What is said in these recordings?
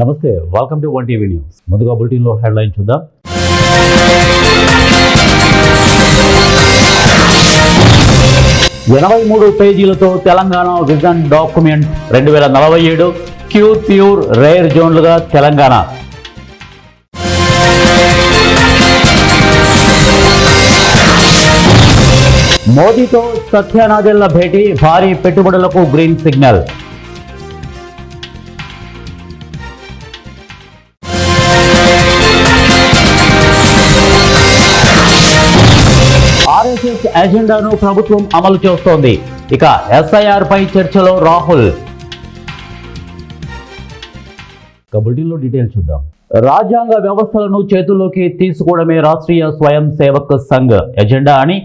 నమస్తే, welcome to one TV news. ముందుగా బులెటిన్లో హెడ్లైన్ చూద్దాం. ఎనభై 3 పేజీలతో Telangana vision document 2047 pure rare జోన్లుగా Telangana. మోదీతో సత్యనాదెళ్ల భేటీ, భారీ పెట్టుబడులకు గ్రీన్ సిగ్నల్. ఆర్ఎస్ఎస్ ఎజెండాను ప్రభుత్వం అమలు చేస్తోంది. ఇక ఎస్ఐఆర్ పై చర్చలో రాహుల్. బులెటిన్లో డీటెయిల్స్ చూద్దాం. రాజ్యాంగ వ్యవస్థలను చేతుల్లోకి తీసుకోవడమే రాష్ట్రీయ స్వయం సేవక్ సంఘ్ ఎజెండా అని,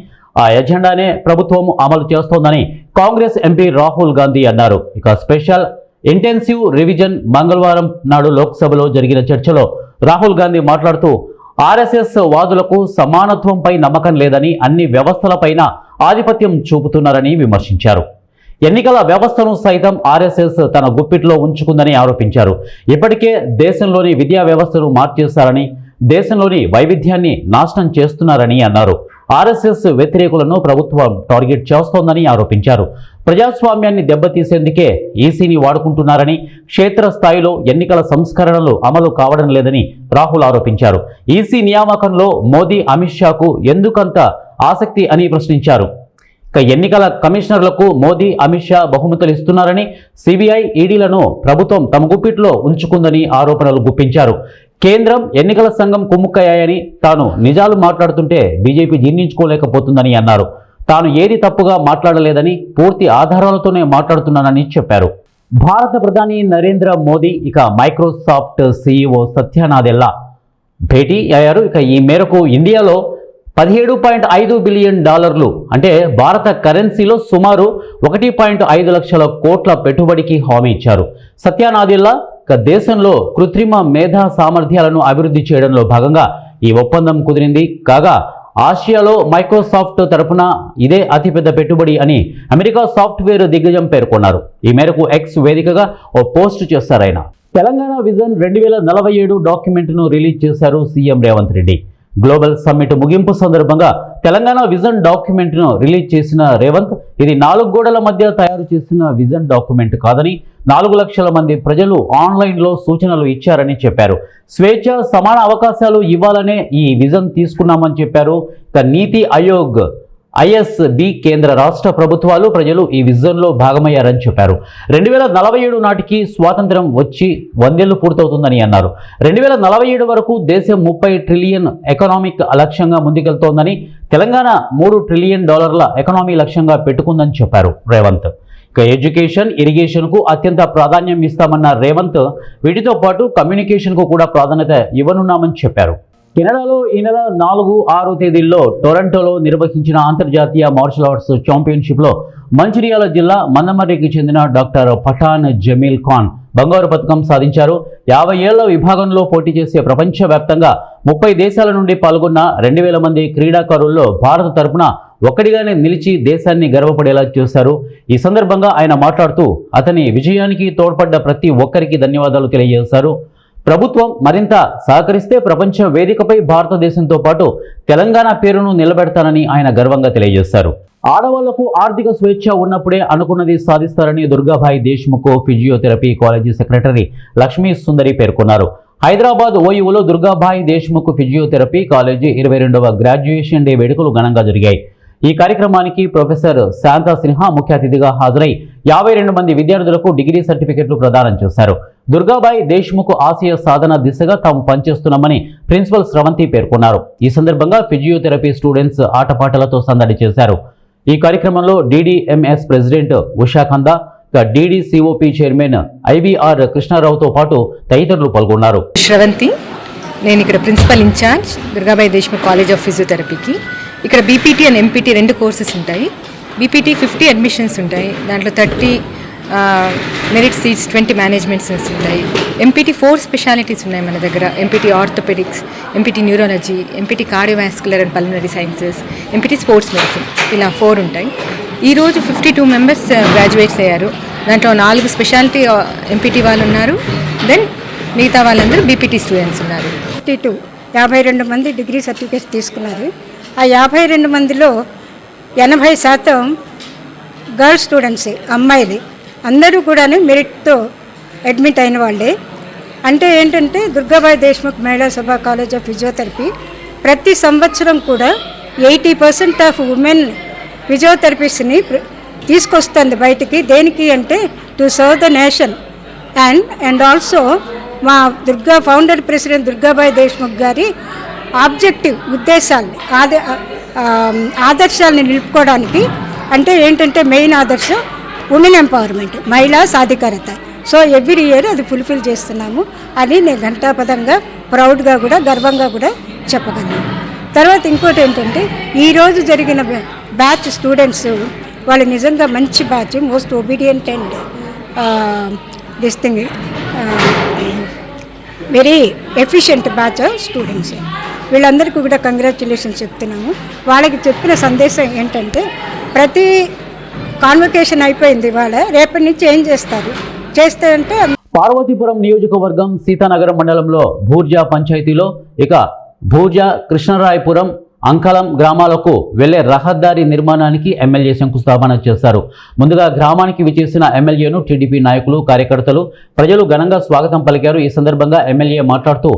ఆ ఎజెండానే ప్రభుత్వం అమలు చేస్తోందని కాంగ్రెస్ ఎంపీ రాహుల్ గాంధీ అన్నారు. ఇక స్పెషల్ ఇంటెన్సివ్ రివిజన్ మంగళవారం నాడు లోక్సభలో జరిగిన చర్చలో రాహుల్ గాంధీ మాట్లాడుతూ ఆర్ఎస్ఎస్ వాదులకు సమానత్వంపై నమ్మకం లేదని, అన్ని వ్యవస్థలపైన ఆధిపత్యం చూపుతున్నారని విమర్శించారు. ఎన్నికల వ్యవస్థను సైతం ఆర్ఎస్ఎస్ తన గుప్పిట్లో ఉంచుకుందని ఆరోపించారు. ఇప్పటికే దేశంలోని విద్యా వ్యవస్థను మార్చేశారని, దేశంలోని వైవిధ్యాన్ని నాశనం చేస్తున్నారని అన్నారు. ఆర్ఎస్ఎస్ వ్యతిరేకులను ప్రభుత్వం టార్గెట్ చేస్తోందని ఆరోపించారు. ప్రజాస్వామ్యాన్ని దెబ్బతీసేందుకే ఈసీని వాడుకుంటున్నారని, క్షేత్రస్థాయిలో ఎన్నికల సంస్కరణలు అమలు కావడం లేదని రాహుల్ ఆరోపించారు. ఈసీ నియామకంలో మోదీ, అమిత్ షాకు ఎందుకంత ఆసక్తి అని ప్రశ్నించారు. ఎన్నికల కమిషనర్లకు మోదీ, అమిత్ షా బహుమతులు ఇస్తున్నారని, సిబిఐ, ఈడీలను ప్రభుత్వం తమ గుప్పిట్లో ఉంచుకుందని ఆరోపణలు గుప్పించారు. కేంద్రం, ఎన్నికల సంఘం కుమ్ముక్కయ్యాయని, తాను నిజాలు మాట్లాడుతుంటే బీజేపీ జీర్ణించుకోలేకపోతుందని అన్నారు. తాను ఏది తప్పుగా మాట్లాడలేదని, పూర్తి ఆధారాలతోనే మాట్లాడుతున్నానని చెప్పారు. భారత ప్రధాని నరేంద్ర మోదీ ఇక మైక్రోసాఫ్ట్ సీఈఓ సత్యనాదెళ్ల భేటీ అయ్యారు. ఇక ఈ మేరకు ఇండియాలో $17.5 బిలియన్ అంటే భారత కరెన్సీలో సుమారు 1.5 లక్షల కోట్ల పెట్టుబడికి హామీ ఇచ్చారు. సత్యనాదెళ్ల దేశంలో కృత్రిమ మేధా సామర్థ్యాలను అభివృద్ధి చేయడంలో భాగంగా ఈ ఒప్పందం కుదిరింది. కాగా ఆసియాలో మైక్రోసాఫ్ట్ తరపున ఇదే అతిపెద్ద పెట్టుబడి అని అమెరికా సాఫ్ట్వేర్ దిగ్గజం పేర్కొన్నారు. ఈ మేరకు ఎక్స్ వేదికగా ఓ పోస్ట్ చేశారు ఆయన. తెలంగాణ విజన్ 2047 డాక్యుమెంట్ను రిలీజ్ చేశారు CM Revanth Reddy. Global summit ముగింపు సందర్భంగా తెలంగాణ విజన్ డాక్యుమెంట్ను రిలీజ్ చేసిన రేవంత్, ఇది 4 గోడల మధ్య తయారు చేసిన విజన్ డాక్యుమెంట్ కాదని, 4 లక్షల మంది ప్రజలు ఆన్లైన్లో సూచనలు ఇచ్చారని చెప్పారు. స్వేచ్ఛ, సమాన అవకాశాలు ఇవ్వాలనే ఈ విజన్ తీసుకున్నామని చెప్పారు. నీతి ఆయోగ్, ఐఎస్బి, కేంద్ర రాష్ట్ర ప్రభుత్వాలు, ప్రజలు ఈ విజన్లో భాగమయ్యారని చెప్పారు. 2047 నాటికి స్వాతంత్రం వచ్చి 100 ఏళ్లు పూర్తవుతుందని అన్నారు. 2047 వరకు దేశం $30 ట్రిలియన్ ఎకనామిక్ లక్ష్యంగా ముందుకెళ్తోందని, తెలంగాణ $3 ట్రిలియన్ ఎకనామీ లక్ష్యంగా పెట్టుకుందని చెప్పారు రేవంత్. ఇక ఎడ్యుకేషన్, ఇరిగేషన్కు అత్యంత ప్రాధాన్యం ఇస్తామన్న రేవంత్, వీటితో పాటు కమ్యూనికేషన్కు కూడా ప్రాధాన్యత ఇవ్వనున్నామని చెప్పారు. కెనడాలో ఈ నెల 4, 6 తేదీల్లో టొరంటోలో నిర్వహించిన అంతర్జాతీయ మార్షల్ ఆర్ట్స్ ఛాంపియన్షిప్లో మంచిర్యాల జిల్లా మందమర్రికి చెందిన డాక్టర్ పఠాన్ జమీల్ ఖాన్ బంగారు పథకం సాధించారు. 50 ఏళ్ల విభాగంలో పోటీ చేసే ప్రపంచవ్యాప్తంగా 30 దేశాల నుండి పాల్గొన్న 2000 మంది క్రీడాకారుల్లో భారత తరపున ఒక్కడిగానే నిలిచి దేశాన్ని గర్వపడేలా చేశారు. ఈ సందర్భంగా ఆయన మాట్లాడుతూ అతని విజయానికి తోడ్పడ్డ ప్రతి ఒక్కరికి ధన్యవాదాలు తెలియజేశారు. ప్రభుత్వం మరింత సహకరిస్తే ప్రపంచ వేదికపై భారతదేశంతో పాటు తెలంగాణ పేరును నిలబెడతానని ఆయన గర్వంగా తెలియజేశారు. ఆడవాళ్లకు ఆర్థిక స్వేచ్ఛ ఉన్నప్పుడే అనుకున్నది సాధిస్తారని Durgabai Deshmukh physiotherapy college secretary Lakshmi Sundari పేర్కొన్నారు. హైదరాబాద్ ఓయూలో దుర్గాబాయి దేశ్ముఖ్ ఫిజియోథెరపీ కాలేజీ 22వ గ్రాడ్యుయేషన్ డే వేడుకలు ఘనంగా జరిగాయి. ఈ కార్యక్రమానికి ప్రొఫెసర్ శాంతా సిన్హా ముఖ్య అతిథిగా హాజరై 52 మంది విద్యార్థులకు డిగ్రీ సర్టిఫికెట్లు ప్రదానం చేశారు. దుర్గాబాయి దేశ్ముఖ్ ఆశయ సాధన దిశగా తాము పనిచేస్తున్నామని ప్రిన్సిపల్ స్రవంతి పేర్కొన్నారు. ఈ సందర్భంగా ఫిజియోథెరపీ స్టూడెంట్స్ ఆటపాటలతో సందడి చేశారు. ఈ కార్యక్రమంలో DDMS president Usha Khanda, DDCOP chairman IVR కృష్ణారావుతో పాటు తదితరులు పాల్గొన్నారు. శ్రవంతి, నేను ఇక్కడ principal incharge Durgabai Deshmukh college of ఫిజియోథెరపీకి. ఇక్కడ బీపీటీ అండ్ ఎంపీటీ 2 కోర్సెస్ ఉంటాయి. బీపీటీ 50 అడ్మిషన్స్ ఉంటాయి, దాంట్లో 30 మెరిట్ సీట్స్, 20 మేనేజ్మెంట్ సీట్స్ ఉంటాయి. ఎంపీటీ 4 స్పెషాలిటీస్ ఉన్నాయి మన దగ్గర. MPT orthopaedics, MPT neurology, MPT cardiovascular and pulmonary sciences, MPT sports medicine, ఇలా 4 ఉంటాయి. ఈరోజు 52 మెంబర్స్ గ్రాడ్యుయేట్స్ అయ్యారు. దాంట్లో 4 స్పెషాలిటీ ఎంపీటీ వాళ్ళు ఉన్నారు. దెన్ మిగతా వాళ్ళందరూ బీపీటీ స్టూడెంట్స్ ఉన్నారు. 52 మంది డిగ్రీ సర్టిఫికేట్స్ తీసుకున్నారు. ఆ 52 మందిలో 80% గర్ల్స్ స్టూడెంట్సే, అమ్మాయిలే. అందరూ కూడా మెరిట్తో అడ్మిట్ అయిన వాళ్ళే. అంటే ఏంటంటే దుర్గాబాయి దేశ్ముఖ్ మహిళా సభా కాలేజ్ ఆఫ్ ఫిజియోథెరపీ ప్రతి సంవత్సరం కూడా 80% ఆఫ్ ఉమెన్ ఫిజియోథెరపిస్ట్ని తీసుకొస్తుంది బయటికి. దేనికి అంటే to serve the nation and also మా ఫౌండర్ ప్రెసిడెంట్ దుర్గాబాయి దేశ్ముఖ్ గారి ఆబ్జెక్టివ్ ఉద్దేశాలని ఆదర్శాలని నిలుపుకోవడానికి. అంటే ఏంటంటే మెయిన్ ఆదర్శం ఉమెన్ ఎంపవర్మెంట్, మహిళా సాధికారత. సో ఎవ్రీ ఇయర్ అది ఫుల్ఫిల్ చేస్తున్నాము అని నేను ఘంటాపదంగా ప్రౌడ్గా కూడా గర్వంగా కూడా చెప్పగలను. తర్వాత ఇంకోటి ఏంటంటే ఈరోజు జరిగిన బ్యాచ్ స్టూడెంట్స్ వాళ్ళు నిజంగా మంచి batch, most obedient and this thing very efficient batch students. వీళ్ళందరికీ కూడా కంగ్రాచ్యులేషన్స్ చెప్తున్నాము. వాళ్ళకి చెప్పిన సందేశం ఏంటంటే ప్రతి కాన్వకేషన్ అయిపోయింది, వాళ్ళ రేపటి నుంచి ఏం చేస్తారు చేస్తే అంటే పార్వతీపురం నియోజకవర్గం సీతానగరం మండలంలో భూర్జా పంచాయతీలో భూర్జా కృష్ణరాయపురం అంకలం గ్రామాలకు వెళ్లే రహదారి నిర్మాణానికి ఎమ్మెల్యే శంకుస్థాపన చేశారు. ముందుగా గ్రామానికి విచ్చేసిన ఎమ్మెల్యేను టీడీపీ నాయకులు, కార్యకర్తలు, ప్రజలు ఘనంగా స్వాగతం పలికారు. ఈ సందర్భంగా ఎమ్మెల్యే మాట్లాడుతూ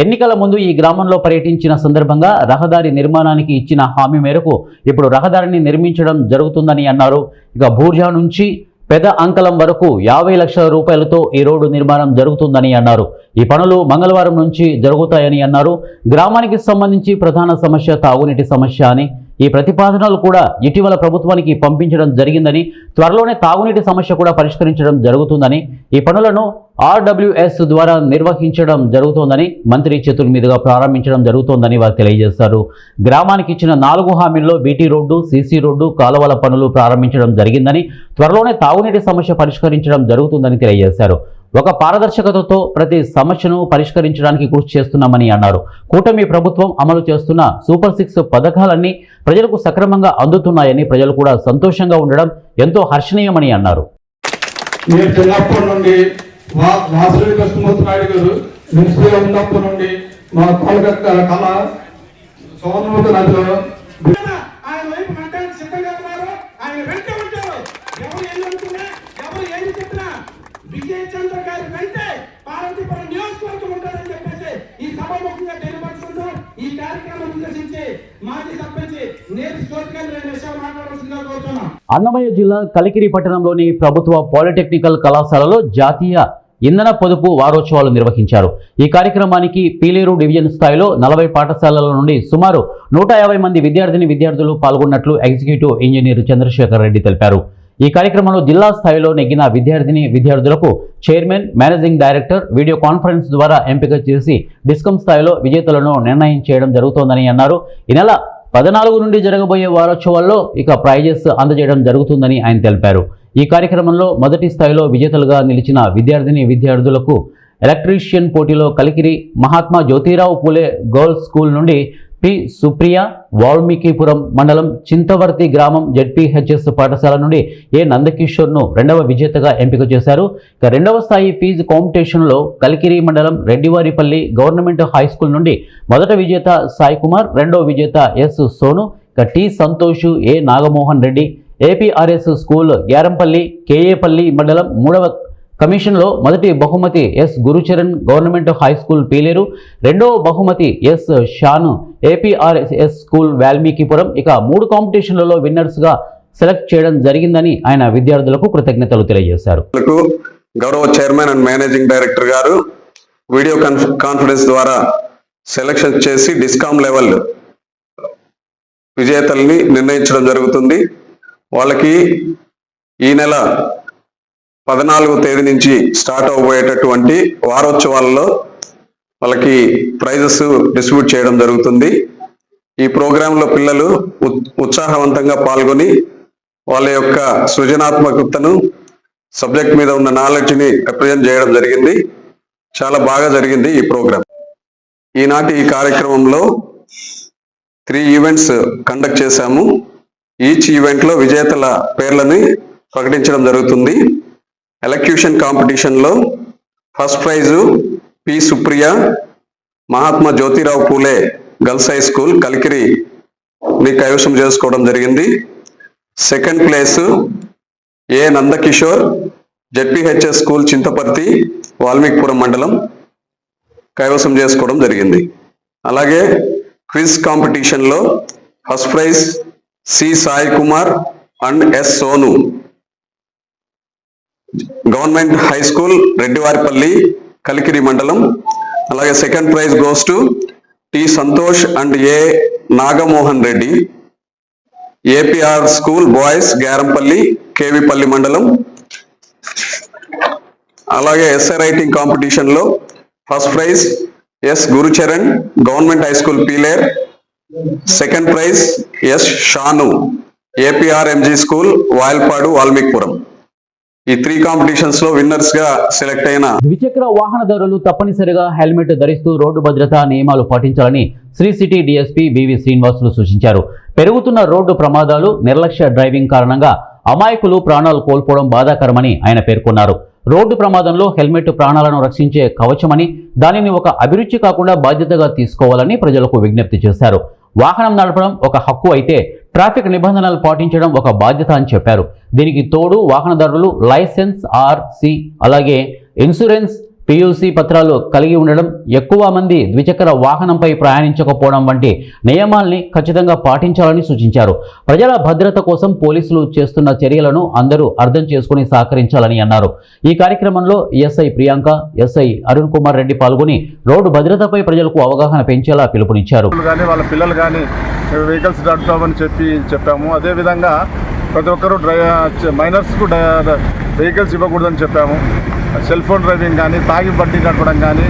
ఎన్నికల ముందు ఈ గ్రామంలో పర్యటించిన సందర్భంగా రహదారి నిర్మాణానికి ఇచ్చిన హామీ మేరకు ఇప్పుడు రహదారిని నిర్మించడం జరుగుతుందని అన్నారు. ఇక భూర్జా నుంచి పెద్ద అంకలం వరకు 50 లక్షల రూపాయలతో ఈ రోడ్డు నిర్మాణం జరుగుతుందని అన్నారు. ఈ పనులు మంగళవారం నుంచి జరుగుతాయని అన్నారు. గ్రామానికి సంబంధించి ప్రధాన సమస్య తాగునీటి సమస్య అని, ఈ ప్రతిపాదనలు కూడా ఇటీవల ప్రభుత్వానికి పంపించడం జరిగిందని, త్వరలోనే తాగునీటి సమస్య కూడా పరిష్కరించడం జరుగుతుందని, ఈ పనులను RWS ద్వారా నిర్వహించడం జరుగుతోందని, మంత్రి చేతుల మీదుగా ప్రారంభించడం జరుగుతోందని వారు తెలియజేశారు. గ్రామానికి ఇచ్చిన 4 హామీల్లో బీటీ రోడ్డు, సీసీ రోడ్డు, కాలువల పనులు ప్రారంభించడం జరిగిందని, త్వరలోనే తాగునీటి సమస్య పరిష్కరించడం జరుగుతుందని తెలియజేశారు. ఒక పారదర్శకతతో ప్రతి సమస్యను పరిష్కరించడానికి కృషి చేస్తున్నామని అన్నారు. కూటమి ప్రభుత్వం అమలు చేస్తున్న సూపర్ 6 పథకాలన్నీ ప్రజలకు సక్రమంగా అందుతున్నాయని, ప్రజలు కూడా సంతోషంగా ఉండడం ఎంతో హర్షణీయమని అన్నారు. నేను చిన్నప్పటి నుండి వాసవి కృష్ణమూర్తి నాయుడు గారు మున్సిపల్ ఉన్నప్పటి నుండి మా కళ సోమనాథ నదిలో ఆయన వైపు మంటానికి సిద్ధంగా ఉన్నారు. ఆయన వెంట ఉంటారు. ఎవరు ఏం అనుకున్నా, ఎవరు ఏమి చెప్పినా విజయ్ చంద్ర గారి వెంటే పార్వతీపురం నియోజకవర్గం ఉంటారని చెప్పేసి ఈ సభాముఖంగా తెలియపరుచుకుంటూ ఈ కార్యక్రమం ఉద్దేశించి మాజీ సర్పంచ్ నేటి జ్యోతికాంత్ రెడ్డి విషయాలు మాట్లాడాల్సిందిగా కోరుతున్నాం. అన్నమయ్య జిల్లా కలికిరి పట్టణంలోని ప్రభుత్వ పాలిటెక్నికల్ కళాశాలలో జాతీయ ఇంధన పొదుపు వారోత్సవాలు నిర్వహించారు. ఈ కార్యక్రమానికి పీలేరు డివిజన్ స్థాయిలో 40 పాఠశాలల నుండి సుమారు 150 మంది విద్యార్థులు పాల్గొన్నట్లు ఎగ్జిక్యూటివ్ ఇంజనీర్ చంద్రశేఖర్ రెడ్డి తెలిపారు. ఈ కార్యక్రమంలో జిల్లా స్థాయిలో నెగ్గిన విద్యార్థులకు chairman, managing director video conference ద్వారా ఎంపిక చేసి డిస్కమ్ స్థాయిలో విజేతలను నిర్ణయం చేయడం జరుగుతోందని అన్నారు. ఈ నెల 14 నుండి జరగబోయే వారోత్సవాల్లో ప్రైజెస్ అందజేయడం జరుగుతుందని ఆయన తెలిపారు. ఈ కార్యక్రమంలో మొదటి స్థాయిలో విజేతలుగా నిలిచిన విద్యార్థులకు ఎలక్ట్రీషియన్ పోటీలో కలికిరి మహాత్మా జ్యోతిరావు పూలే గర్ల్స్ స్కూల్ నుండి పి సుప్రియ, వాల్మీకిపురం మండలం చింతవర్తి గ్రామం ZPHS పాఠశాల నుండి ఏ నందకిషోర్ను రెండవ విజేతగా ఎంపిక చేశారు. రెండవ స్థాయి ఫీజు కాంపిటీషన్లో కలికిరి మండలం రెడ్డివారిపల్లి గవర్నమెంట్ హై స్కూల్ నుండి మొదట విజేత సాయి కుమార్, రెండవ విజేత S Sonu, T Santosh, A Nagamohan Reddy, APRS school Gyarampalli కేఏపల్లి మండలం మూడవ కమిషన్లో మొదటి బహుమతి S Gurucharan government high school Pileru, రెండవ బహుమతి S Shanu APRS school Valmikipuram. 3 కాంపిటీషన్లలో విన్నర్స్గా సెలెక్ట్ చేయడం జరిగిందని ఆయన విద్యార్థులకు కృతజ్ఞతలు తెలియజేశారు. గౌరవ చైర్మన్ అండ్ మేనేజింగ్ డైరెక్టర్ గారు వీడియో కాన్ఫరెన్స్ ద్వారా సెలెక్షన్ చేసి డిస్కామ్ లెవెల్ విజేతల్ని నిర్ణయించడం జరుగుతుంది. వాళ్ళకి ఈ నెల 14వ తేదీ నుంచి స్టార్ట్ అవబోయేటటువంటి వారోత్సవాలలో వాళ్ళకి ప్రైజెస్ డిస్ట్రిబ్యూట్ చేయడం జరుగుతుంది. ఈ ప్రోగ్రాంలో పిల్లలు ఉత్సాహవంతంగా పాల్గొని వాళ్ళ యొక్క సృజనాత్మకతను, సబ్జెక్ట్ మీద ఉన్న నాలెడ్జ్ని రిప్రజెంట్ చేయడం జరిగింది. చాలా బాగా జరిగింది ఈ ప్రోగ్రాం. ఈనాటి ఈ కార్యక్రమంలో 3 ఈవెంట్స్ కండక్ట్ చేశాము. ఈచ్ ఈవెంట్లో విజేతల పేర్లని ప్రకటించడం జరుగుతుంది. ఎలక్యూషన్ కాంపిటీషన్లో first prize P Supriya Mahatma Jyotirao Phule girls high school Kalikiri ని కైవసం చేసుకోవడం జరిగింది. Second place A Nandakishore ZPHS school Chintaparthi Valmikipuram మండలం కైవసం చేసుకోవడం జరిగింది. అలాగే క్విజ్ కాంపిటీషన్ లో first prize C Sai Kumar and S Sonu government high school Reddivaripalli Kalikiri మండలం. అలాగే second prize goes to T Santosh and A Nagamohan Reddy APR school boys Gyarampalli KV Palli మండలం. అలాగే ఎస్ఏ రైటింగ్ కాంపిటీషన్ లో first prize S Gurucharan government high school Pileru. Second prize S Shanu APRMG school Vayalpadu Valmikipuram. ఈ 3 competitions లో winners గా select అయిన ద్విచక్ర వాహనదారులు తప్పనిసరిగా హెల్మెట్ ధరిస్తూ రోడ్డు భద్రతా నియమాలు పాటించాలని శ్రీ సిటీ డీఎస్పీ బివి శ్రీనివాసులు సూచించారు. పెరుగుతున్న రోడ్డు ప్రమాదాలు, నిర్లక్ష్య డ్రైవింగ్ కారణంగా అమాయకులు ప్రాణాలు కోల్పోవడం బాధాకరమని ఆయన పేర్కొన్నారు. రోడ్డు ప్రమాదంలో హెల్మెట్ ప్రాణాలను రక్షించే కవచమని, దానిని ఒక అభిరుచి కాకుండా బాధ్యతగా తీసుకోవాలని ప్రజలకు విజ్ఞప్తి చేశారు. వాహనం నడపడం ఒక హక్కు అయితే ట్రాఫిక్ నిబంధనలు పాటించడం ఒక బాధ్యత అని చెప్పారు. దీనికి తోడు వాహనదారులు లైసెన్స్, ఆర్సి, అలాగే ఇన్సూరెన్స్, పియూసీ పత్రాలు కలిగి ఉండడం, ఎక్కువ మంది ద్విచక్ర వాహనంపై ప్రయాణించకపోవడం వంటి నియమాల్ని ఖచ్చితంగా పాటించాలని సూచించారు. ప్రజల భద్రత కోసం పోలీసులు చేస్తున్న చర్యలను అందరూ అర్థం చేసుకుని సహకరించాలని అన్నారు. ఈ కార్యక్రమంలో ఎస్ఐ ప్రియాంక, ఎస్ఐ అరుణ్ కుమార్ రెడ్డి పాల్గొని రోడ్డు భద్రతపై ప్రజలకు అవగాహన పెంచేలా పిలుపునిచ్చారు. వాళ్ళ పిల్లలు కానీ వెహికల్స్ నడుపుతామని చెప్పాము. అదేవిధంగా ప్రతి ఒక్కరూ మైనర్స్కు వెహికల్స్ ఇవ్వకూడదని చెప్పాము. సెల్ ఫోన్ డ్రైవింగ్ కానీ, తాగి బండి నడపడం కానీ,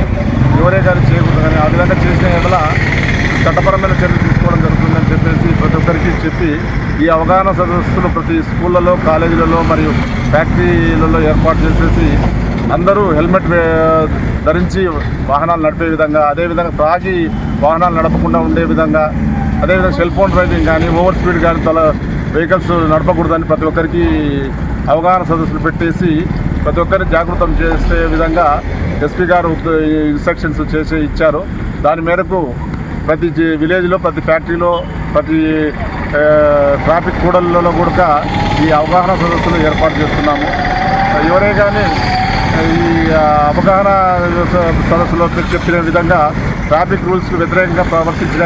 ఎవరే కానీ చేయకూడదు కానీ, ఆ విధంగా చేసిన ఎడల చట్టపరమైన చర్యలు తీసుకోవడం జరుగుతుందని చెప్పేసి ప్రతి ఒక్కరికి చెప్పి ఈ అవగాహన సదస్సులు ప్రతి స్కూళ్ళలో, కాలేజీలలో మరియు ఫ్యాక్టరీలలో ఏర్పాటు చేసేసి అందరూ హెల్మెట్ ధరించి వాహనాలు నడిపే విధంగా, అదేవిధంగా తాగి వాహనాలు నడపకుండా ఉండే విధంగా, అదేవిధంగా సెల్ ఫోన్ డ్రైవింగ్ కానీ, ఓవర్ స్పీడ్ కానీ వెహికల్స్ నడపకూడదని ప్రతి ఒక్కరికి అవగాహన సదస్సులు పెట్టేసి ప్రతి ఒక్కరిని జాగృతం చేసే విధంగా ఎస్పీ గారు ఇన్స్ట్రక్షన్స్ ఇచ్చారు. దాని మేరకు ప్రతి విలేజ్లో, ప్రతి ఫ్యాక్టరీలో, ప్రతి ట్రాఫిక్ కూడళ్లలో కూడా ఈ అవగాహన సదస్సులు ఏర్పాటు చేస్తున్నాము. ఎవరే కానీ ఈ అవగాహన సదస్సులో చెప్పిన విధంగా ట్రాఫిక్ రూల్స్కు వ్యతిరేకంగా ప్రవర్తించిన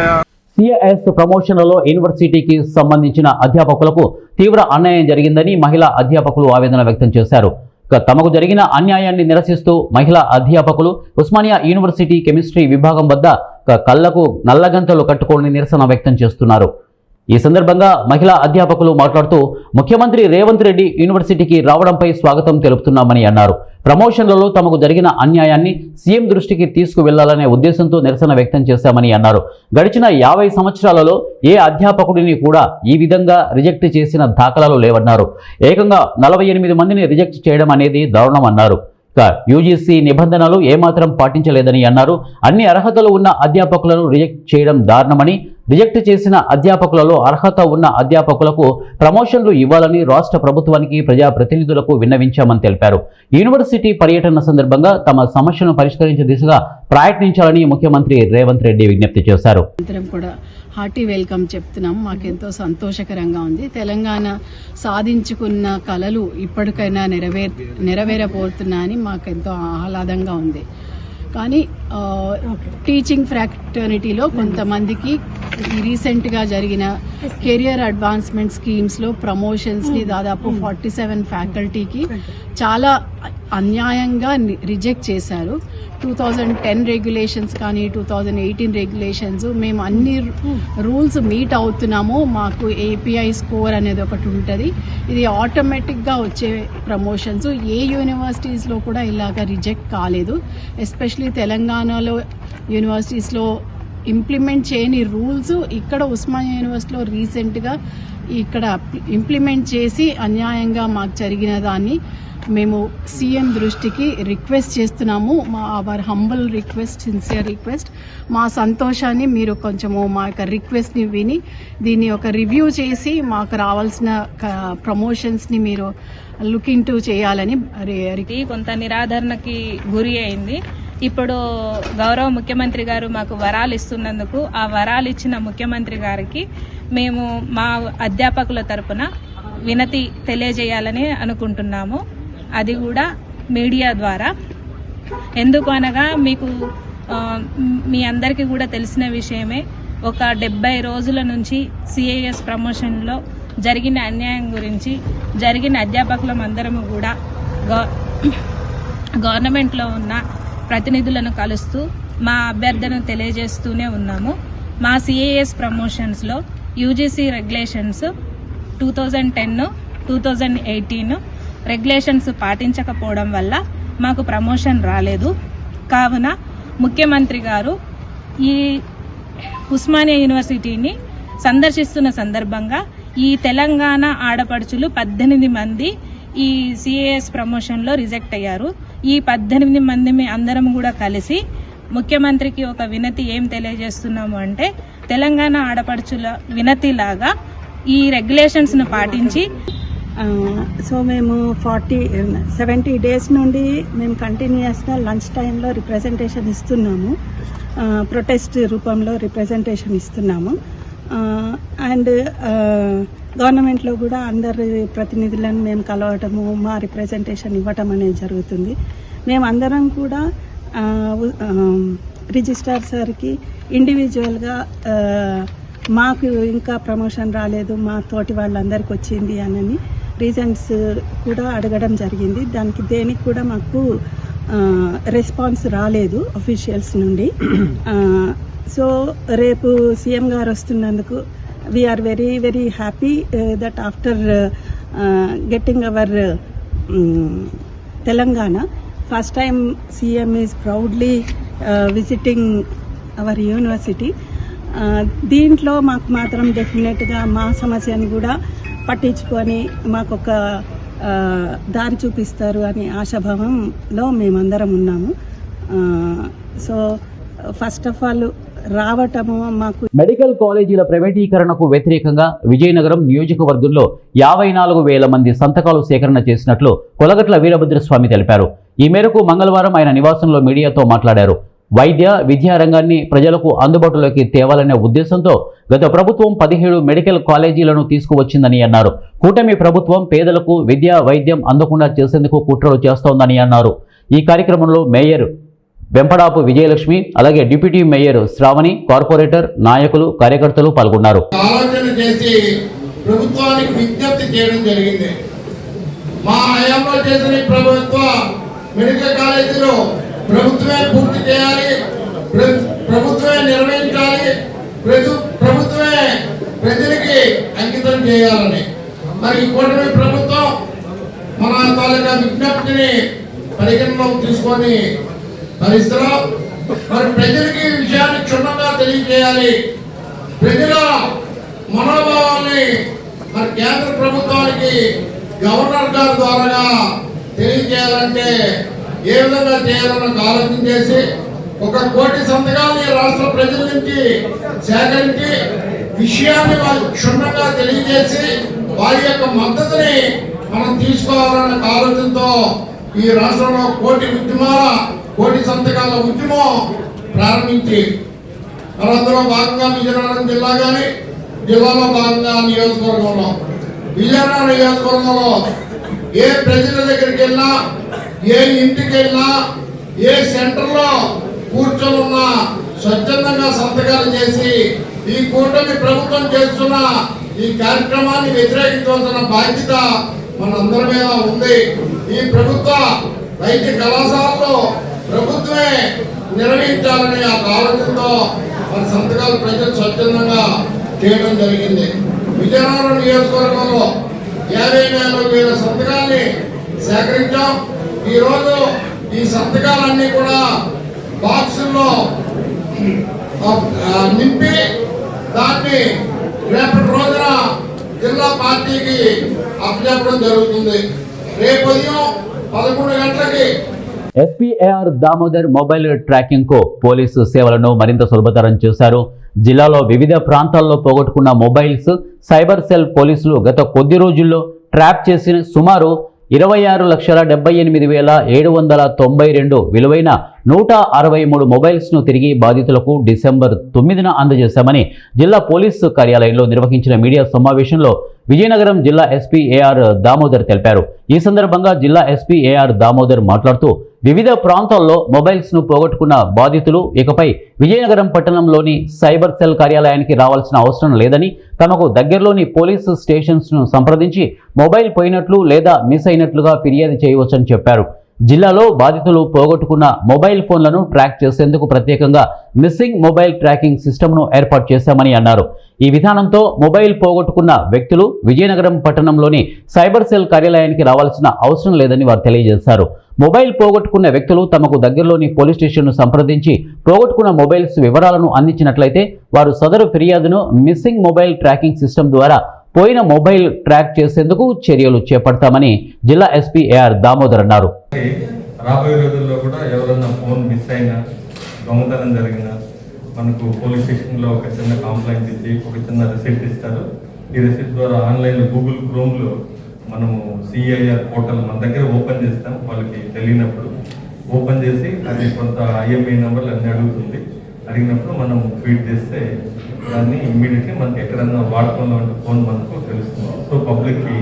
సిఎస్ ప్రమోషన్లలో యూనివర్సిటీకి సంబంధించిన అధ్యాపకులకు తీవ్ర అన్యాయం జరిగిందని మహిళా అధ్యాపకులు ఆవేదన వ్యక్తం చేశారు. తమకు జరిగిన అన్యాయాన్ని నిరసిస్తూ మహిళా అధ్యాపకులు ఉస్మానియా యూనివర్సిటీ కెమిస్ట్రీ విభాగం వద్ద కళ్లకు నల్లగంతలు కట్టుకొని నిరసన వ్యక్తం చేస్తున్నారు. ఈ సందర్భంగా మహిళా అధ్యాపకులు మాట్లాడుతూ ముఖ్యమంత్రి రేవంత్ రెడ్డి యూనివర్సిటీకి రావడంపై స్వాగతం తెలుపుతున్నామని అన్నారు. ప్రమోషన్లలో తమకు జరిగిన అన్యాయాన్ని సీఎం దృష్టికి తీసుకువెళ్లాలనే ఉద్దేశంతో నిరసన వ్యక్తం చేశామని అన్నారు. గడిచిన 50 సంవత్సరాలలో ఏ అధ్యాపకుడిని కూడా ఈ విధంగా రిజెక్ట్ చేసిన దాఖలాలు లేవన్నారు. ఏకంగా 48 మందిని రిజెక్ట్ చేయడం అనేది దారుణం అన్నారు. యూజీసీ నిబంధనలు ఏమాత్రం పాటించలేదని అన్నారు. అన్ని అర్హతలు ఉన్న అధ్యాపకులను రిజెక్ట్ చేయడం దారుణమని, రిజెక్ట్ చేసిన అధ్యాపకులలో అర్హత ఉన్న అధ్యాపకులకు ప్రమోషన్లు ఇవ్వాలని రాష్ట్ర ప్రభుత్వానికి, ప్రజాప్రతినిధులకు విన్నవించామని తెలిపారు. యూనివర్సిటీ పర్యటన సందర్భంగా తమ సమస్యను పరిష్కరించే దిశగా ప్రయత్నించాలని ముఖ్యమంత్రి రేవంత్ రెడ్డి విజ్ఞప్తి చేశారు. హార్టీ వెల్కమ్ చెప్తున్నాం. మాకెంతో సంతోషకరంగా ఉంది. తెలంగాణ సాధించుకున్న కలలు ఇప్పటికైనా నెరవేరబోతున్నాయని మాకెంతో ఆహ్లాదంగా ఉంది. కానీ టీచింగ్ ఫ్రాటర్నిటీలో కొంతమందికి రీసెంట్గా జరిగిన కెరియర్ అడ్వాన్స్మెంట్ స్కీమ్స్లో ప్రమోషన్స్ని దాదాపు 47 ఫ్యాకల్టీకి చాలా అన్యాయంగా రిజెక్ట్ చేశారు. 2010 రెగ్యులేషన్స్ కానీ 2018 రెగ్యులేషన్స్ మేము అన్ని రూల్స్ మీట్ అవుతున్నాము. మాకు ఏపీఐ స్కోర్ అనేది ఒకటి ఉంటుంది. ఇది ఆటోమేటిక్గా వచ్చే ప్రమోషన్స్. ఏ యూనివర్సిటీస్లో కూడా ఇలాగ రిజెక్ట్ కాలేదు. ఎస్పెషలీ తెలంగాణలో యూనివర్సిటీస్లో ఇంప్లిమెంట్ చేయని రూల్స్ ఇక్కడ ఉస్మానియా యూనివర్సిటీలో రీసెంట్గా ఇక్కడ ఇంప్లిమెంట్ చేసి అన్యాయంగా మాకు జరిగిన దాన్ని మేము సీఎం దృష్టికి రిక్వెస్ట్ చేస్తున్నాము. Our humble request, sincere request. మా సంతోషాన్ని మీరు కొంచెము మా యొక్క రిక్వెస్ట్ని విని దీన్ని ఒక రివ్యూ చేసి మాకు రావాల్సిన ప్రమోషన్స్ని మీరు లుక్ ఇంటూ చేయాలని. కొంత నిరాదరణకి గురి అయింది. ఇప్పుడు గౌరవ ముఖ్యమంత్రి గారు మాకు వరాలు ఇస్తున్నందుకు ఆ వరాలు ఇచ్చిన ముఖ్యమంత్రి గారికి మేము మా అధ్యాపకుల తరపున వినతి తెలియజేయాలని అనుకుంటున్నాము. అది కూడా మీడియా ద్వారా. ఎందుకు అనగా మీకు మీ అందరికీ కూడా తెలిసిన విషయమే, ఒక 70 రోజుల నుంచి సిఐఎస్ ప్రమోషన్లో జరిగిన అన్యాయం గురించి జరిగిన అధ్యాపకులం అందరము కూడా గవర్నమెంట్లో ఉన్న ప్రతినిధులను కలుస్తూ మా అభ్యర్థనను తెలియజేస్తూనే ఉన్నాము. మా సిఐఎస్ ప్రమోషన్స్లో యూజీసీ రెగ్యులేషన్స్ 2010, 2018 రెగ్యులేషన్స్ పాటించకపోవడం వల్ల మాకు ప్రమోషన్ రాలేదు. కావున ముఖ్యమంత్రి గారు ఈ ఉస్మానియా యూనివర్సిటీని సందర్శిస్తున్న సందర్భంగా ఈ తెలంగాణ ఆడపడుచులు 18 మంది ఈ సిఏఎస్ ప్రమోషన్లో రిజెక్ట్ అయ్యారు. ఈ 18 మంది అందరం కూడా కలిసి ముఖ్యమంత్రికి ఒక వినతి ఏం తెలియజేస్తున్నాము అంటే, తెలంగాణ ఆడపడుచుల వినతిలాగా ఈ రెగ్యులేషన్స్ను పాటించి సో మేము 70 డేస్ నుండి మేము కంటిన్యూస్గా లంచ్ టైంలో రిప్రజెంటేషన్ ఇస్తున్నాము, ప్రొటెస్ట్ రూపంలో రిప్రజెంటేషన్ ఇస్తున్నాము. అండ్ గవర్నమెంట్లో కూడా అందరి ప్రతినిధులను మేము కలవటము, మా రిప్రజెంటేషన్ ఇవ్వటం అనేది జరుగుతుంది. మేమందరం కూడా రిజిస్ట్రార్ సార్కి ఇండివిజువల్గా మాకు ఇంకా ప్రమోషన్ రాలేదు, మా తోటి వాళ్ళందరికీ వచ్చింది అని రీజన్స్ కూడా అడగడం జరిగింది. దేనికి కూడా మాకు రెస్పాన్స్ రాలేదు అఫీషియల్స్ నుండి. సో రేపు సీఎం గారు వస్తున్నందుకు we are very very happy that after getting our Telangana, first time CM is proudly visiting our university. దీంట్లో మాకు మాత్రం డెఫినెట్గా మా సమస్యను కూడా పట్టించుకొని మాకు ఒక దారి చూపిస్తారు అని ఆశాభావంలో మేమందరం ఉన్నాము. సో ఫస్ట్ ఆఫ్ ఆల్ రావటము మాకు మెడికల్ కాలేజీల ప్రైవేటీకరణకు వ్యతిరేకంగా విజయనగరం నియోజకవర్గంలో 54,000 మంది సంతకాలు సేకరణ చేసినట్లు కొలగట్ల వీరభద్రస్వామి తెలిపారు. ఈ మేరకు మంగళవారం ఆయన నివాసంలో మీడియాతో మాట్లాడారు. వైద్య విద్యా రంగాన్ని ప్రజలకు అందుబాటులోకి తేవాలనే ఉద్దేశంతో గత ప్రభుత్వం 17 మెడికల్ కాలేజీలను తీసుకువచ్చిందని అన్నారు. కూటమి ప్రభుత్వం పేదలకు విద్య వైద్యం అందకుండా చేసేందుకు కుట్రలు చేస్తోందని అన్నారు. ఈ కార్యక్రమంలో మేయర్ వెంపడాపు విజయలక్ష్మి, అలాగే డిప్యూటీ మేయర్ శ్రావణి, కార్పొరేటర్, నాయకులు, కార్యకర్తలు పాల్గొన్నారు. ఆలోచన చేసి ప్రభుత్వానికి విజ్ఞప్తి చేయడం జరిగింది. మా హయాంలో చేసిన ప్రభుత్వ మెడికల్ కాలేజీలో ప్రభుత్వమే పూర్తి చేయాలి, ప్రభుత్వమే నిర్వహించాలి, ప్రభుత్వమే ప్రజలకి అంకితం చేయాలని. మరి కూటమి ప్రభుత్వం మన తాలూకా విజ్ఞప్తిని పరిగణలోకి తీసుకొని భరిస్తున్నాం. మరి ప్రజలకి ఈ విషయాన్ని క్షుణ్ణంగా తెలియజేయాలి. ప్రజల మనోభావాల్ని మరి కేంద్ర ప్రభుత్వానికి గవర్నర్ గారి ద్వారా తెలియజేయాలంటే ఏ విధంగా చేయాలన్న ఆలోచన చేసి 1 కోటి సంతకాలని రాష్ట్ర ప్రజల నుంచి సేకరించి విషయాన్ని వాళ్ళు క్షుణ్ణంగా తెలియజేసి వారి యొక్క మద్దతుని మనం తీసుకోవాలన్న ఆలోచనతో ఈ రాష్ట్రంలో కోటి సంతకాల ఉద్యమం ప్రారంభించి మరి అందులో భాగంగా విజయనగరం జిల్లా కానీ జిల్లాలో భాగంగా విజయనగరం నియోజకవర్గంలో ఏ ప్రజల దగ్గరికి వెళ్ళినా, ఏ ఇంటికి వెళ్ళినా, ఏ సెంటర్లో కూర్చొని ఉన్నా స్వచ్ఛందంగా సంతకాలు చేసి ఈ కూటమి ప్రభుత్వం చేస్తున్న ఈ కార్యక్రమాన్ని వ్యతిరేకించవలసిన బాధ్యత మనందరి మీద ఉంది. ఈ ప్రభుత్వ వైద్య కళాశాలలో ప్రభుత్వమే నిర్వహించాలని ఆ ఆలోచనతో మన సంతకాలు ప్రజలు స్వచ్ఛందంగా చేయడం జరిగింది. విజయనగరం నియోజకవర్గంలో 54,000 సంతకాల్ని సేకరించాం. ఈరోజు ఈ సంతకాలన్నీ కూడా బాక్సుల్లో నింపి దాన్ని రేపటి రోజున జిల్లా పార్టీకి అప్పచెప్పడం జరుగుతుంది. రేపు ఉదయం 11 గంటలకి ఎస్పీఏఆర్ దామోదర్ మొబైల్ ట్రాకింగ్ కు పోలీసు సేవలను మరింత సులభతరం చేశారు. జిల్లాలో వివిధ ప్రాంతాల్లో పోగొట్టుకున్న మొబైల్స్ సైబర్ సెల్ పోలీసులు గత కొద్ది రోజుల్లో ట్రాప్ చేసిన సుమారు 26,78,792 విలువైన 163 మొబైల్స్ను తిరిగి బాధితులకు డిసెంబర్ 9న అందజేశామని జిల్లా పోలీసు కార్యాలయంలో నిర్వహించిన మీడియా సమావేశంలో విజయనగరం జిల్లా ఎస్పీ ఏఆర్ దామోదర్ తెలిపారు. ఈ సందర్భంగా జిల్లా ఎస్పీ ఏఆర్ దామోదర్ మాట్లాడుతూ వివిధ ప్రాంతాల్లో మొబైల్స్ను పోగొట్టుకున్న బాధితులు ఇకపై విజయనగరం పట్టణంలోని సైబర్ సెల్ కార్యాలయానికి రావాల్సిన అవసరం లేదని, తమకు దగ్గరలోని పోలీసు స్టేషన్స్ను సంప్రదించి మొబైల్ పోయినట్లు లేదా మిస్ అయినట్లుగా ఫిర్యాదు చేయవచ్చని చెప్పారు. జిల్లాలో బాధితులు పోగొట్టుకున్న మొబైల్ ఫోన్లను ట్రాక్ చేసేందుకు ప్రత్యేకంగా మిస్సింగ్ మొబైల్ ట్రాకింగ్ సిస్టమ్ను ఏర్పాటు చేశామని అన్నారు. ఈ విధానంతో మొబైల్ పోగొట్టుకున్న వ్యక్తులు విజయనగరం పట్టణంలోని సైబర్ సెల్ కార్యాలయానికి రావాల్సిన అవసరం లేదని వారు తెలియజేశారు. మొబైల్ పోగొట్టుకున్న వ్యక్తులు తమకు దగ్గరలోని పోలీస్ స్టేషన్ను సంప్రదించి పోగొట్టుకున్న మొబైల్స్ వివరాలను అందించినట్లయితే వారు సదరు ఫిర్యాదును మిస్సింగ్ మొబైల్ ట్రాకింగ్ సిస్టమ్ ద్వారా పోయిన మొబైల్ ట్రాక్ చేసేందుకు చర్యలు చేపడతామని జిల్లా ఎస్పీ ఏఆర్ దామోదర్ అన్నారు. రాబోయే రోజుల్లో కూడా ఎవరైనా ఫోన్ మిస్ అయినా, దొంగతనం జరిగినా మనకు పోలీస్ స్టేషన్లో ఒక చిన్న కంప్లైంట్ ఇచ్చి ఒక చిన్న రిసిప్ట్ ఇస్తారు. ఈ రిసిప్ట్ ద్వారా ఆన్లైన్లో గూగుల్ క్రోమ్లో మనము సిఐఆర్ పోర్టల్ మన దగ్గర ఓపెన్ చేస్తాం. వాళ్ళకి తెలియనప్పుడు ఓపెన్ చేసి అది కొంత IMEI నెంబర్లు అన్నీ అడుగుతుంది. అడిగినప్పుడు మనం ఫీడ్ చేస్తే దాన్ని ఇమ్మీడియట్లీ మనకి ఎక్కడన్నా వాడుకోవడం అంటే ఫోన్ మనకు తెలుస్తుంది. సో పబ్లిక్కి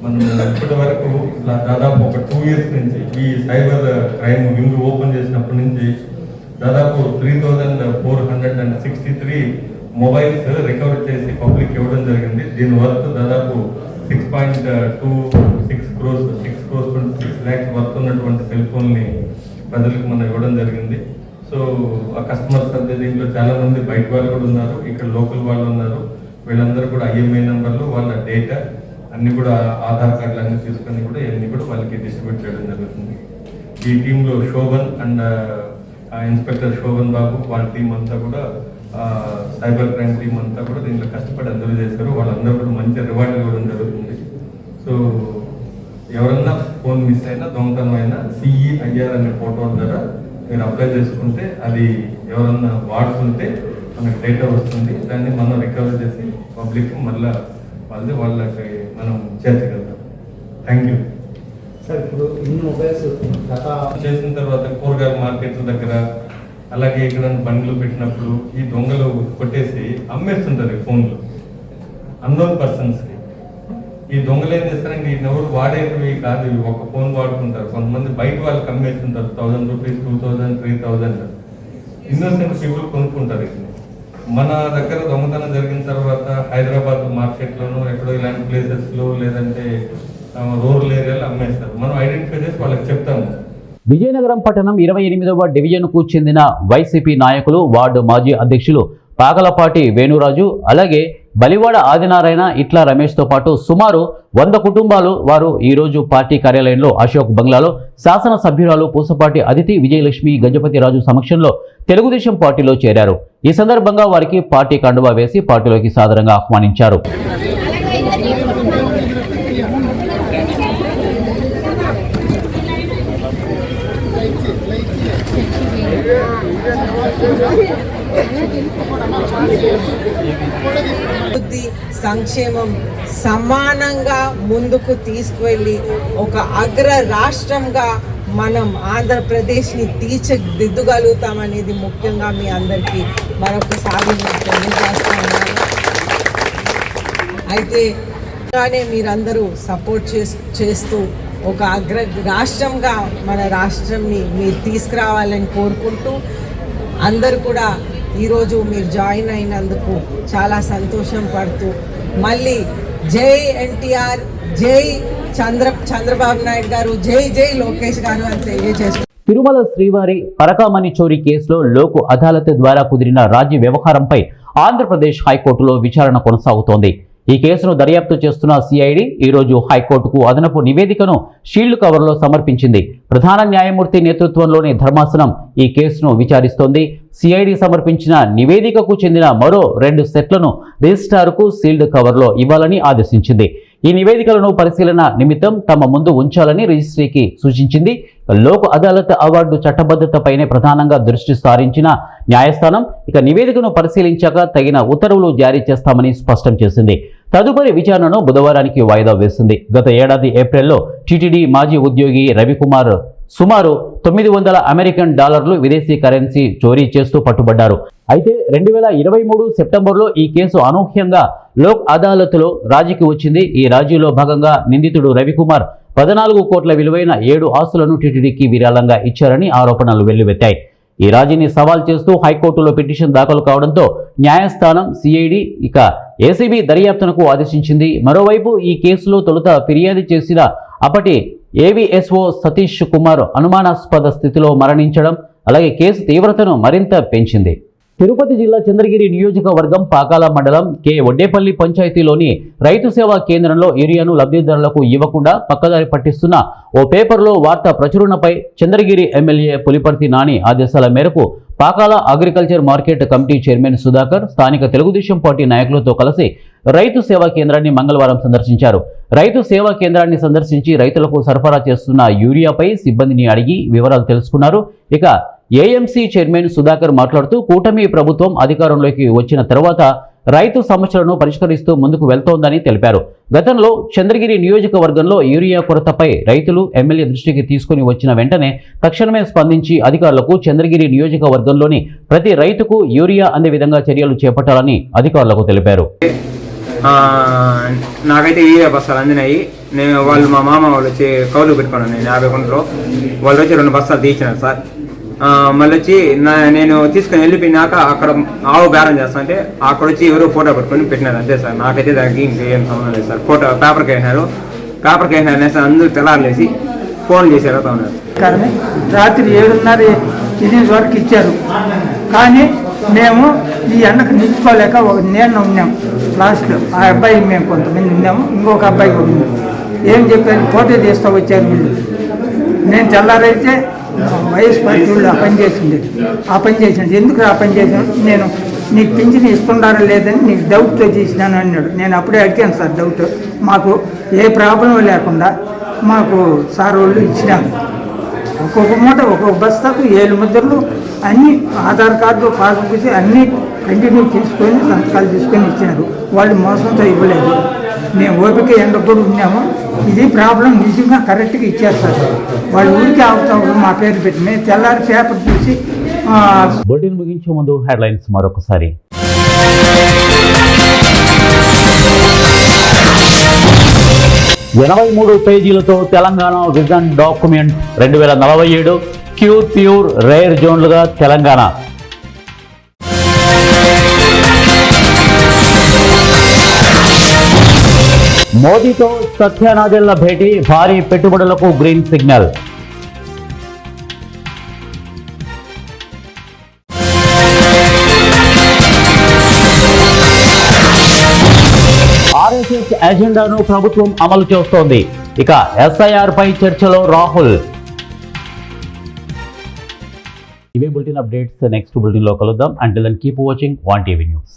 మనం ఇప్పటి వరకు దాదాపు ఒక 2 years నుంచి ఈ సైబర్ క్రైమ్ వింగ్ ఓపెన్ చేసినప్పటి నుంచి దాదాపు 3,463 మొబైల్స్ రికవర్ చేసి పబ్లిక్ ఇవ్వడం జరిగింది. దీని వర్త్ దాదాపు 6.26 crores 6 lakhs వర్త్ ఉన్నటువంటి సెల్ ఫోన్ని ప్రజలకు మనం ఇవ్వడం జరిగింది. సో ఆ కస్టమర్స్ అంటే దీంట్లో చాలా మంది బయట వాళ్ళు కూడా ఉన్నారు, ఇక్కడ లోకల్ వాళ్ళు ఉన్నారు. వీళ్ళందరూ కూడా IMEI నెంబర్లు, వాళ్ళ డేటా అన్ని కూడా ఆధార్ కార్డులు అన్ని తీసుకొని కూడా ఇవన్నీ కూడా వాళ్ళకి డిస్ట్రిబ్యూట్ చేయడం జరుగుతుంది. ఈ టీంలో శోభన్ అండ్ ఇన్స్పెక్టర్ శోభన్ బాబు వాళ్ళ టీం అంతా కూడా సైబర్ క్రైమ్ టీం అంతా కూడా దీంట్లో కష్టపడి అందరూ చేశారు. వాళ్ళందరూ కూడా మంచి రివార్డులు ఇవ్వడం జరుగుతుంది. సో ఎవరన్నా ఫోన్ మిస్ అయినా, దొంగతనం అయినా CEIR అనే పోర్టల్ ద్వారా మీరు అప్లై చేసుకుంటే అది ఎవరన్నా వాడుతుంటే మనకు డేటా వస్తుంది. దాన్ని మనం రికవర్ చేసి పబ్లిక్ మళ్ళీ వాళ్ళకి మనం చేర్చగలుగుతాం. Thank you sir. ఇప్పుడు ఇన్ని మొబైల్స్ చేసిన తర్వాత కూరగాయల మార్కెట్ల దగ్గర అలాగే ఇక్కడ బండ్లు పెట్టినప్పుడు ఈ దొంగలు కొట్టేసి అమ్మేస్తుంటారు ఫోన్లు అన్నోన్ పర్సన్స్కి. ఈ దొంగలు ఏం చేస్తారంటే ఈ ఎవరు వాడేవి కాదు, ఒక ఫోన్ వాడుకుంటారు. కొంతమంది బయట వాళ్ళకి అమ్మేస్తుంటారు 1,000 రూపీస్, 2,000, 3,000. ఇన్నోసెంట్ పీపుల్ కొనుక్కుంటారు. మన దగ్గర దొంగతనం జరిగిన తర్వాత హైదరాబాద్ మార్కెట్లోనూ ఎక్కడో ఇలాంటి ప్లేసెస్లో లేదంటే రూరల్ ఏరియాలో అమ్మేస్తారు. మనం ఐడెంటిఫై చేసి వాళ్ళకి చెప్తాము. విజయనగరం పట్టణం 28వ డివిజన్కు చెందిన వైసీపీ నాయకులు, వార్డు మాజీ అధ్యక్షులు పాకలపాటి వేణురాజు, అలాగే బలివాడ ఆదినారాయణ, ఇట్లా రమేష్తో పాటు సుమారు 100 కుటుంబాలు వారు ఈరోజు పార్టీ కార్యాలయంలో అశోక్ బంగ్లాలో శాసనసభ్యురాలు పూసపాటి అదితి విజయలక్ష్మి గజపతిరాజు సమక్షంలో తెలుగుదేశం పార్టీలో చేరారు. ఈ సందర్భంగా వారికి పార్టీ కండువా వేసి పార్టీలోకి సాదరంగా ఆహ్వానించారు. అభివృద్ధి, సంక్షేమం సమానంగా ముందుకు తీసుకువెళ్ళి ఒక అగ్ర రాష్ట్రంగా మనం ఆంధ్రప్రదేశ్ని తీర్చిదిద్దగలుగుతామనేది ముఖ్యంగా మీ అందరికీ మరొకసారి తెలియజేస్తున్నాను. అయితే మీరందరూ సపోర్ట్ చేస్తూ ఒక అగ్ర రాష్ట్రంగా మన రాష్ట్రంని మీరు తీసుకురావాలని కోరుకుంటూ అందరూ కూడా ఈరోజు మీరు జాయిన్ అయినందుకు చాలా సంతోషం పడుతూ మళ్ళీ జై ఎన్టీఆర్, జై చంద్రబాబు నాయుడు గారు, జై జై లోకేష్ గారు అని తెలియజేస్తారు. తిరుమల శ్రీవారి పరకామణి చోరీ కేసులో లోకు అదాలత్ ద్వారా కుదిరిన రాజీ వ్యవహారంపై ఆంధ్రప్రదేశ్ హైకోర్టులో విచారణ కొనసాగుతోంది. ఈ కేసును దర్యాప్తు చేస్తున్న CID ఈరోజు హైకోర్టుకు అదనపు నివేదికను షీల్డ్ కవర్లో సమర్పించింది. ప్రధాన న్యాయమూర్తి నేతృత్వంలోని ధర్మాసనం ఈ కేసును విచారిస్తోంది. CID సమర్పించిన నివేదికకు చెందిన మరో 2 సెట్లను రిజిస్ట్రార్కు సీల్డ్ కవర్లో ఇవ్వాలని ఆదేశించింది. ఈ నివేదికలను పరిశీలన నిమిత్తం తమ ముందు ఉంచాలని రిజిస్ట్రీకి సూచించింది. లోక్ అదాలత్ అవార్డు చట్టబద్ధతపైనే ప్రధానంగా దృష్టి సారించిన న్యాయస్థానం ఇక నివేదికను పరిశీలించాక తగిన ఉత్తర్వులు జారీ చేస్తామని స్పష్టం చేసింది. తదుపరి విచారణను బుధవారానికి వాయిదా వేసింది. గత ఏడాది ఏప్రిల్లో టీటీడీ మాజీ ఉద్యోగి రవికుమార్ సుమారు $900 విదేశీ కరెన్సీ చోరీ చేస్తూ పట్టుబడ్డారు. అయితే 2023 సెప్టెంబర్లో ఈ కేసు అనూహ్యంగా లోక్ అదాలత్లో రాజీకి వచ్చింది. ఈ రాజీలో భాగంగా నిందితుడు రవికుమార్ 14 కోట్ల విలువైన 7 ఆస్తులను టీటీడీకి విరాళంగా ఇచ్చారని ఆరోపణలు వెల్లువెత్తాయి. ఈ రాజీని సవాల్ చేస్తూ హైకోర్టులో పిటిషన్ దాఖలు కావడంతో న్యాయస్థానం సిఐడి ఇక ఏసీబీ దర్యాప్తునకు ఆదేశించింది. మరోవైపు ఈ కేసులో తొలుత ఫిర్యాదు చేసిన అప్పటి ఏవీఎస్ఓ సతీష్ కుమార్ అనుమానాస్పద స్థితిలో మరణించడం అలాగే కేసు తీవ్రతను మరింత పెంచింది. తిరుపతి జిల్లా చంద్రగిరి నియోజకవర్గం పాకాల మండలం కె వడ్డేపల్లి పంచాయతీలోని రైతు సేవా కేంద్రంలో యూరియాను లబ్ధిదారులకు ఇవ్వకుండా పక్కదారి పట్టిస్తున్న ఓ పేపర్లో వార్త ప్రచురణపై చంద్రగిరి ఎమ్మెల్యే పులిపర్తి నాని ఆదేశాల మేరకు Pakala agriculture market committee chairman Sudhakar స్థానిక తెలుగుదేశం పార్టీ నాయకులతో కలిసి రైతు సేవా కేంద్రాన్ని మంగళవారం సందర్శించారు. రైతు సేవా కేంద్రాన్ని సందర్శించి రైతులకు సరఫరా చేస్తున్న యూరియాపై సిబ్బందిని అడిగి వివరాలు తెలుసుకున్నారు. ఇక ఏఎంసీ చైర్మన్ సుధాకర్ మాట్లాడుతూ కూటమి ప్రభుత్వం అధికారంలోకి వచ్చిన తర్వాత రైతు సమస్యలను పరిష్కరిస్తూ ముందుకు వెళ్తోందని తెలిపారు. గతంలో చంద్రగిరి నియోజకవర్గంలో యూరియా కొరతపై రైతులు ఎమ్మెల్యే దృష్టికి తీసుకుని వచ్చిన వెంటనే తక్షణమే స్పందించి అధికారులకు చంద్రగిరి నియోజకవర్గంలోని ప్రతి రైతుకు యూరియా అందే విధంగా చర్యలు చేపట్టాలని అధికారులకు తెలిపారు. నాకైతే యూరియా బస్తాలు అందినాయి. నేను వాళ్ళు మా మామ వాళ్ళు వచ్చి కౌలు పెట్టుకున్నాను. నేను 50 గుంటలు వాళ్ళు వచ్చి 2 బస్తాలు తీసినారు సార్. మళ్ళీ వచ్చి నేను తీసుకుని వెళ్ళిపోయినాక అక్కడ ఆవు బేరం చేస్తానంటే అక్కడ వచ్చి ఎవరో ఫోటో పెట్టుకొని పెట్టినారు అంతే సార్. నాకైతే దానికి ఇంకేం సంబంధం లేదు సార్. ఫోటో పేపర్కి వేసినారు అనేసి అందరూ తెల్లారలేసి ఫోన్ చేసి అడుగుతా ఉన్నారు. కానీ రాత్రి 7:30 వరకు ఇచ్చారు. కానీ మేము ఈ ఎండకు నిలుచుకోలేక నేను ఉన్నాం లాస్ట్లో. ఆ అబ్బాయి మేము కొంతమంది ఉన్నాము, ఇంకొక అబ్బాయి కూడా ఉన్నాము. ఏం చెప్పారు, ఫోటో తీస్తూ వచ్చారు వీళ్ళు. నేను తెల్లారైతే వైఎస్ పార్టీ వాళ్ళు ఆ పని చేసింది. ఎందుకు ఆ పని చేసినాడు, నేను నీకు పింఛన్ ఇస్తున్నారా లేదని నీకు డౌట్తో చేసినాను అన్నాడు. నేను అప్పుడే అడిగాను సార్ డౌట్. మాకు ఏ ప్రాబ్లం లేకుండా మాకు సార్ వాళ్ళు ఇచ్చినారు. ఒక్కొక్క మూట ఒక్కొక్క బస్తాకు 7 ముద్రలు అన్నీ ఆధార్ కార్డు పాస్బుక్ అన్నీ కంటిన్యూ తీసుకొని సంతకాలు తీసుకొని ఇచ్చినారు. వాళ్ళు మోసంతో ఇవ్వలేదు. మేము ఓపిక ఎండకు కూడా ఉన్నాము. ఇది ప్రాబ్లం నిజంగా కరెక్ట్గా ఇచ్చారు సార్. వాళ్ళు ఊరికి ఆపుతా మా పేరు పెట్టి మేము తెల్లారి పేపర్ చూసి బులెటిన్ ముగించే ముందు హెడ్లైన్స్ మరొకసారి. ఎనభై 3 పేజీలతో Telangana vision document 2047 pure rare జోన్లుగా Telangana. మోదీతో సత్యనాదెళ్ల భేటీ, భారీ పెట్టుబడులకు గ్రీన్ సిగ్నల్. ఆర్ఎస్ఎస్ ఎజెండాను ప్రభుత్వం అమలు చేస్తోంది. ఇక ఎస్ఐఆర్ పై చర్చలో రాహుల్. ఇవే బులెటిన్ అప్డేట్స్. నెక్స్ట్ బులెటిన్ లో కలుద్దాం. Until then keep watching 1 TV news.